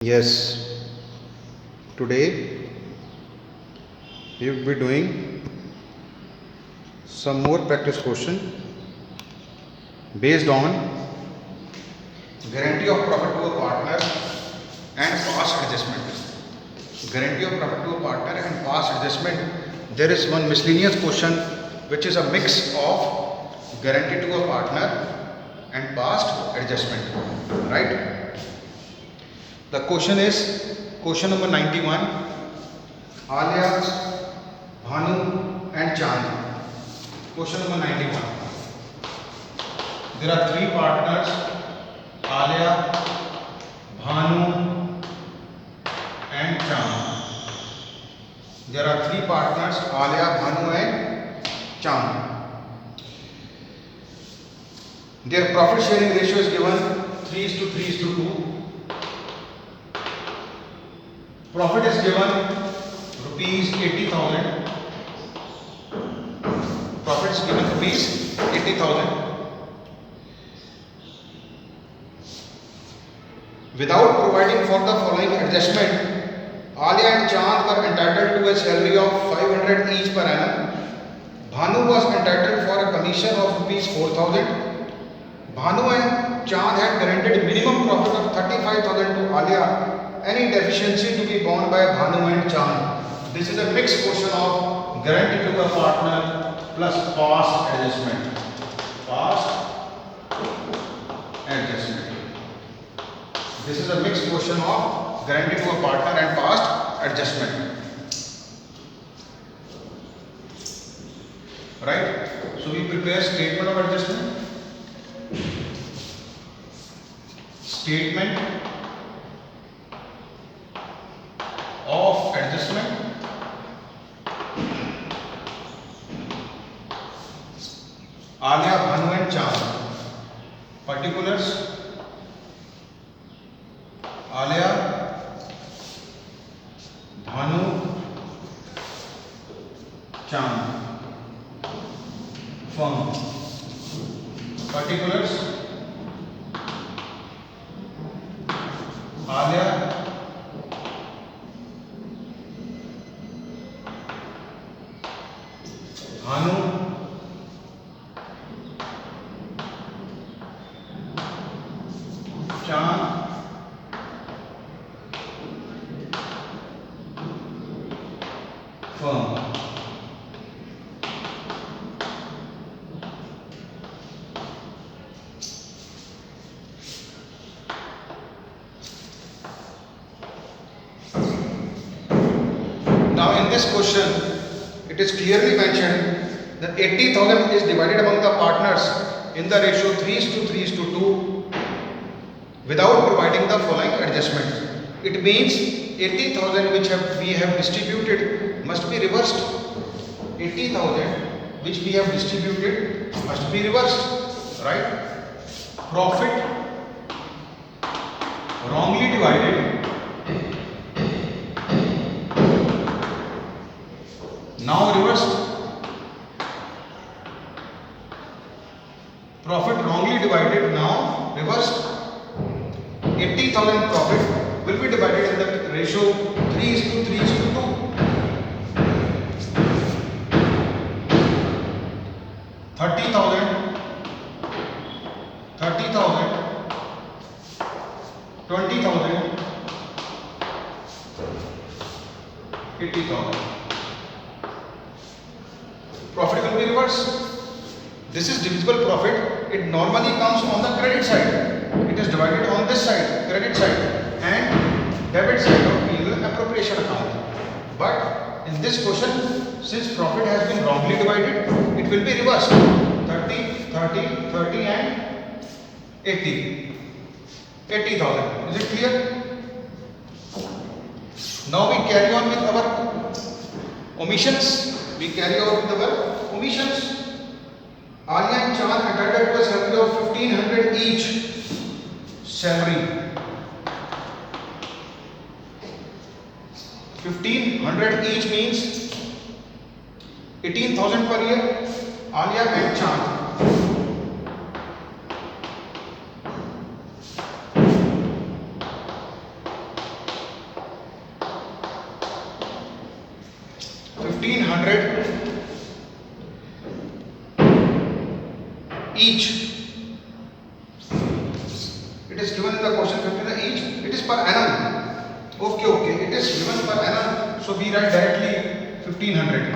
Yes, today we will be doing some more practice question based on guarantee of profit to a partner and past adjustment. Guarantee of profit to a partner and past adjustment. There is one miscellaneous question which is a mix of guarantee to a partner and past adjustment. Right? The question is question number 91. Alia, Bhanu and Chand. Question number 91. There are three partners, Alia, Bhanu and Chand. There are three partners, Alia, Bhanu and Chand. Their profit sharing ratio is given 3:3:2. Profit is given rupees 80,000. Profit is given rupees 80,000. Without providing for the following adjustment, Alia and Chand were entitled to a salary of 500 each per annum. Bhanu was entitled for a commission of rupees 4,000. Bhanu and Chand had guaranteed minimum profit of 35,000 to Alia. Any deficiency to be borne by Bhanu and Chand. This is a mixed question of guarantee to a partner plus past adjustment. Past adjustment. This is a mixed question of guarantee to a partner and past adjustment. Right? So we prepare statement of adjustment. Statement of adjustment. Alia, Bhanu and Chand. Particulars. Alia, Bhanu, Chand. Firm. Particulars. Alia, Bhanu, Chand, firm. Now in this question, it is clearly mentioned that 80,000 is divided among the partners in the ratio 3:3:2 without providing the following adjustments. It means 80,000 which we have distributed must be reversed. 80,000 which we have distributed must be reversed. Right? Profit wrongly divided. Now reversed. Profit wrongly divided, now reversed. 80,000 profit will be divided in the ratio 3:3:2. 30,000, 30,000, 20,000, 80,000. Profit will be reversed. This is divisible profit. It normally comes on the credit side. It is divided on this side, credit side, and debit side of P&L appropriation account. But in this question, since profit has been wrongly divided, it will be reversed. 30, 30, 30 and 80. 80,000. Is it clear? Now we carry on with our omissions. We carry on with our omissions. Alia and Chand entitled to a salary of 1,500 each. Salary 1,500 each means 18,000 per year. Alia and Chand. 1500 each. It is given in the question 1500 each. It is per annum. Okay, it is given per annum. So we write directly 1500.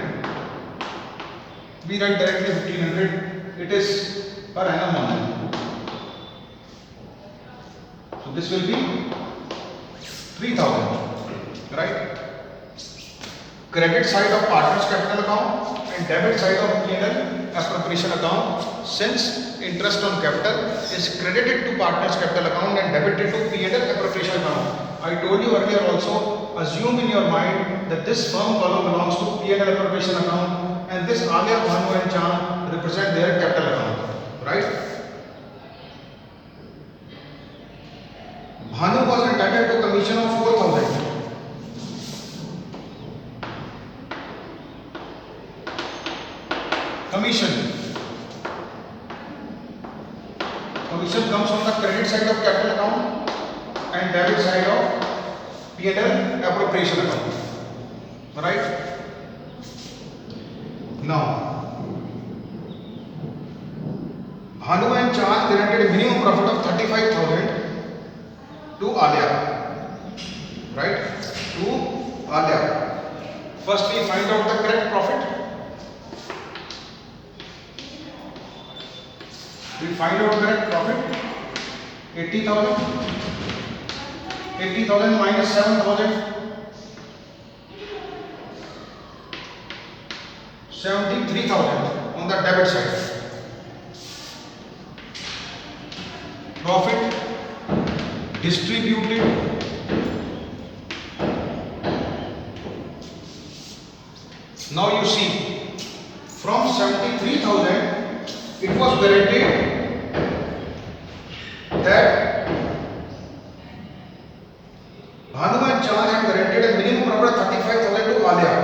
We write directly 1500. It is per annum only. So this will be 3000, right? Credit side of partners capital account and debit side of P&L appropriation account. Since interest on capital is credited to partners capital account and debited to P&L appropriation account. I told you earlier also, assume in your mind that this firm column belongs to P&L appropriation account and this Alia, Bhanu and Chand represent their capital account, right? Bhanu was entitled to commission of 4,000. Commission comes on the credit side of capital account and debit side of P&L appropriation account, right? Now, Bhanu and Chand granted minimum profit of 35,000 to Alia, right? To Alia. First we find out the correct profit. We find out correct profit. 80,000. 80,000 minus 7,000. 73,000 on the debit side. Profit distributed now you see from 73,000 it was guaranteed that Bhanu and Chand had guaranteed a minimum profit of 35,000 to Alia.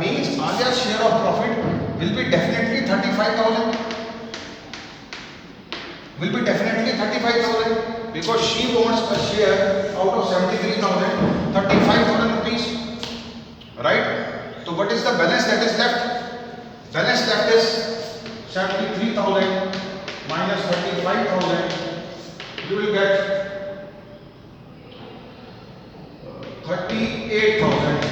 Means Alia's share of profit will be definitely 35,000. Will be definitely 35,000 because she wants a share out of 73,000, 35,000 rupees, right? So what is the balance that is left? Balance left is 73,000 minus 35,000. You will get 38,000.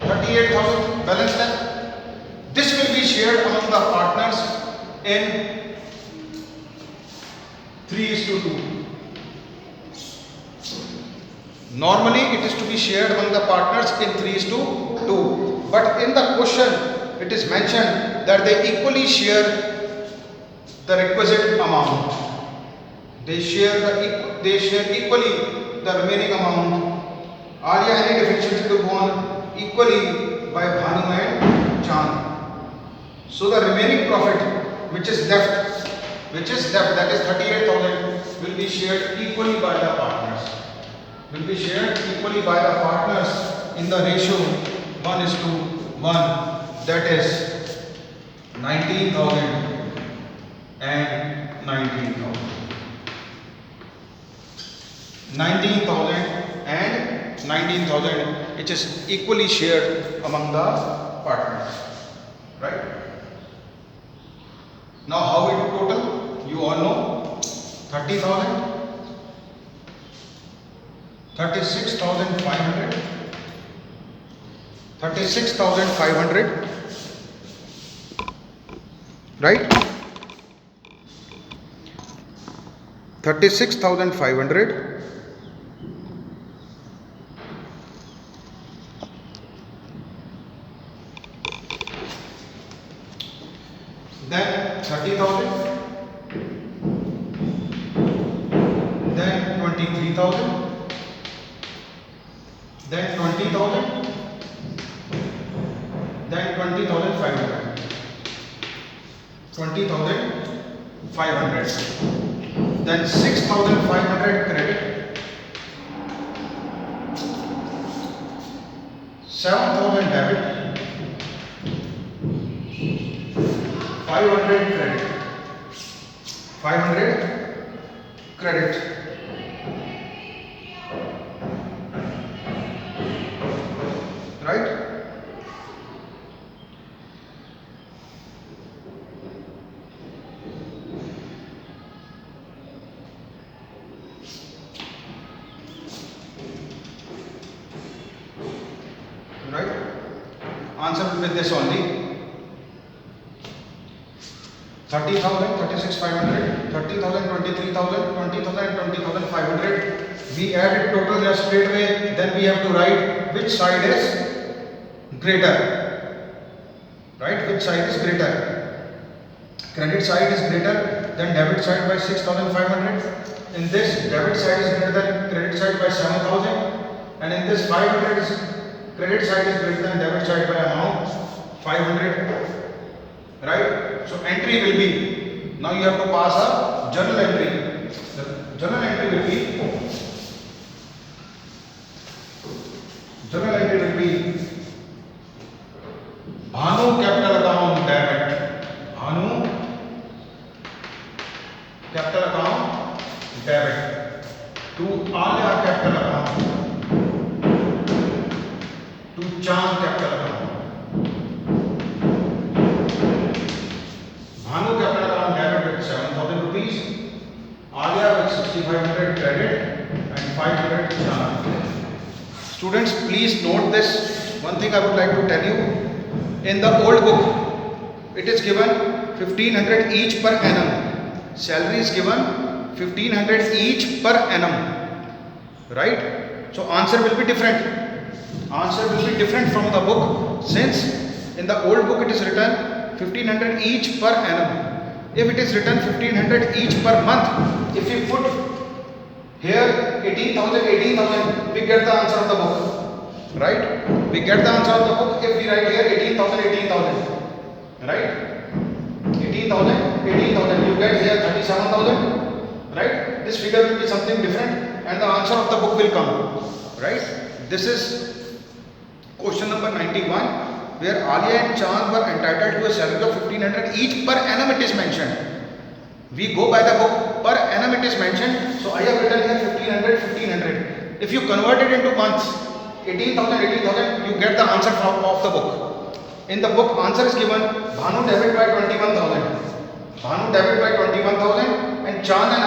38,000 balance left. This will be shared among the partners in 3:2. Normally it is to be shared among the partners in 3:2. But in the question it is mentioned that they equally share the requisite amount. They share equally the remaining amount. Alia any deficiency to borne equally by Bhanu and Chand. So the remaining profit which is left that is 38,000 will be shared equally by the partners. Will be shared equally by the partners in the ratio 1:1. That is 19,000 and 19,000. 19,000 and 19,000 which is equally shared among the partners, right? Now how we do total? You all know 30,000, 36,500, 36,500, right? 36,500. Then 30,000, then 23,000, then 20,000, then 20,500, 20,500, then 6,500 credit, 7,000 debit, 500 credit, 500 credit, Answer will be this only. 30,000, 36,500, 30,000, 23,000, 20,000 and 20,500. We add it total just straight away. Then we have to write which side is greater. Right? Which side is greater? Credit side is greater than debit side by 6,500. In this, debit side is greater than credit side by 7,000. And in this, 500 is credit side is greater than debit side by amount 500. Right? So entry will be, now you have to pass a journal entry. The journal entry will be, Bhanu capital account debit. Bhanu capital account debit to Alia capital account, to Chand capital account. Bhanu capital account debit with 7,000 rupees, Alia with 6,500 credit and 500 Chand. Students, please note this. One thing I would like to tell you. In the old book, it is given 1,500 each per annum. Salary is given 1,500 each per annum. Right? So answer will be different. Answer will be different from the book, since in the old book it is written 1,500 each per annum. If it is written 1,500 each per month, if we put here 18,000, 18,000, we get the answer of the book. Right? We get the answer of the book if we write here 18,000, 18,000. Right? 18,000, 18,000. You get here 37,000. Right? This figure will be something different and the answer of the book will come. Right? This is question number 91, where Alia and Chand were entitled to a salary of 1,500 each per annum, it is mentioned. We go by the book, per annum it is mentioned. So I have written here 1,500, 1,500. If you convert it into months, 18,000, 18,000, you get the answer of the book. In the book, answer is given Bhanu debit by 21,000. Bhanu debit by 21,000 and Chand and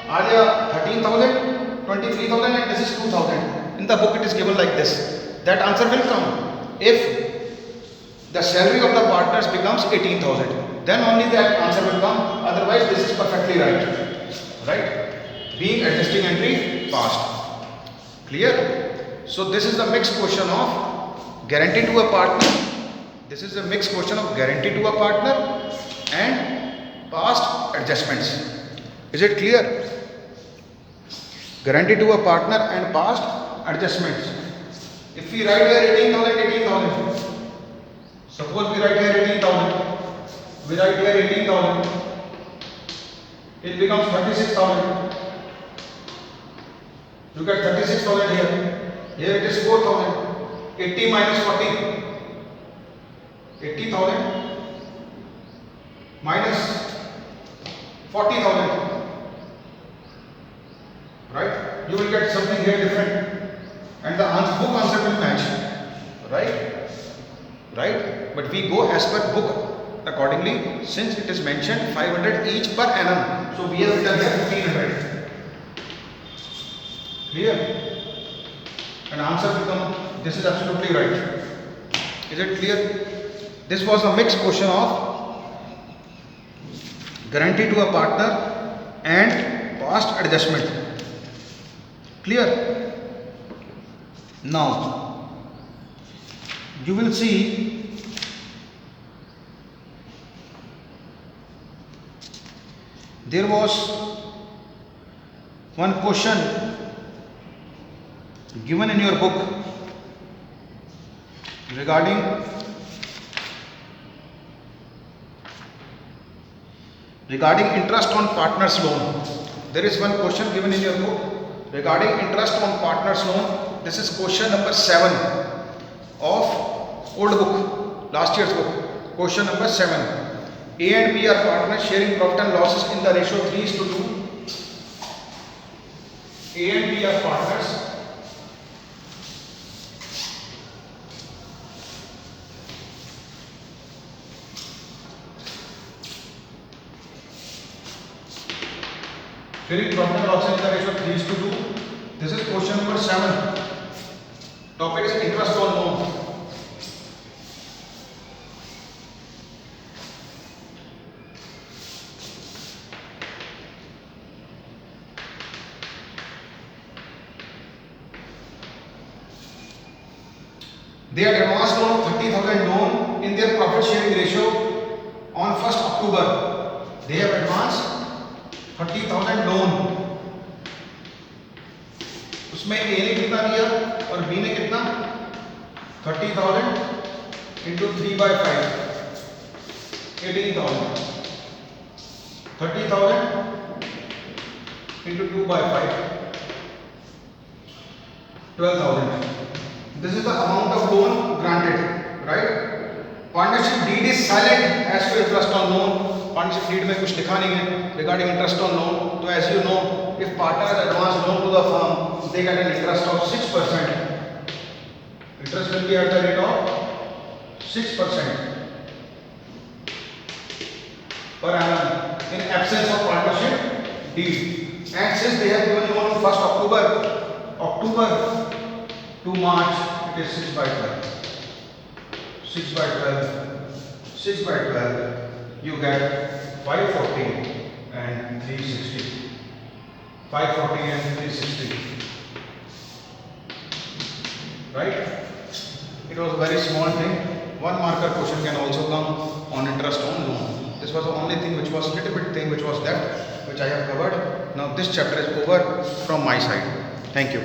Alia 13,000, 23,000 and this is 2,000. In the book, it is given like this. That answer will come if the salary of the partners becomes 18,000. Then only that answer will come. Otherwise, this is perfectly right. Right? Being adjusting entry passed. Clear? So this is the mixed question of guarantee to a partner. This is a mixed question of guarantee to a partner and past adjustments. Is it clear? Guarantee to a partner and past adjustments. If we write here 18,000, 18,000. Suppose we write here 18,000. We write here 18,000. It becomes 36,000. You get 36,000 here. Here it is 4,000. 80 minus 40. 80,000 minus 40,000. Right? You will get something here different. And the book answer will match. Right? Right? But we go as per book accordingly, since it is mentioned 500 each per annum. So we have written here 1,500. Clear? And answer will come, this is absolutely right. Is it clear? This was a mixed question of guarantee to a partner and past adjustment. Clear? Now, you will see there was one question given in your book regarding interest on partner's loan. There is one question given in your book regarding interest on partner's loan. This is question number 7 of old book, last year's book. Question number 7. A and B are partners sharing profit and losses in the ratio 3:2. A and B are partners. Sharing profit and losses in the ratio 3:2. This is question number 7. Topic is interest on loan. They had advanced loan of 30,000 loan in their profit sharing ratio on 1st October. They have advanced 30,000 loan, उसमें ए ने कितना दिया और B ने कितना 30,000 into 3/5 18,000 30,000 into 2/5 12,000. This is the amount of loan granted, right? Partnership deed is silent as to interest on loan. Partnership deed में कुछ लिखा नहीं है regarding interest on loan. तो as you know, if partners advance loan to the firm, they get an interest of 6%. Interest will be at the rate of 6% per annum in absence of partnership deed. And since they have given loan on 1st October to March, it is 6/12. 6/12. 6/12. You get 540 and 360. 540 and 360. Right? It was a very small thing. One marker question can also come on interest on loan. This was the only thing which was little bit thing which was left, which I have covered. Now this chapter is over from my side. Thank you.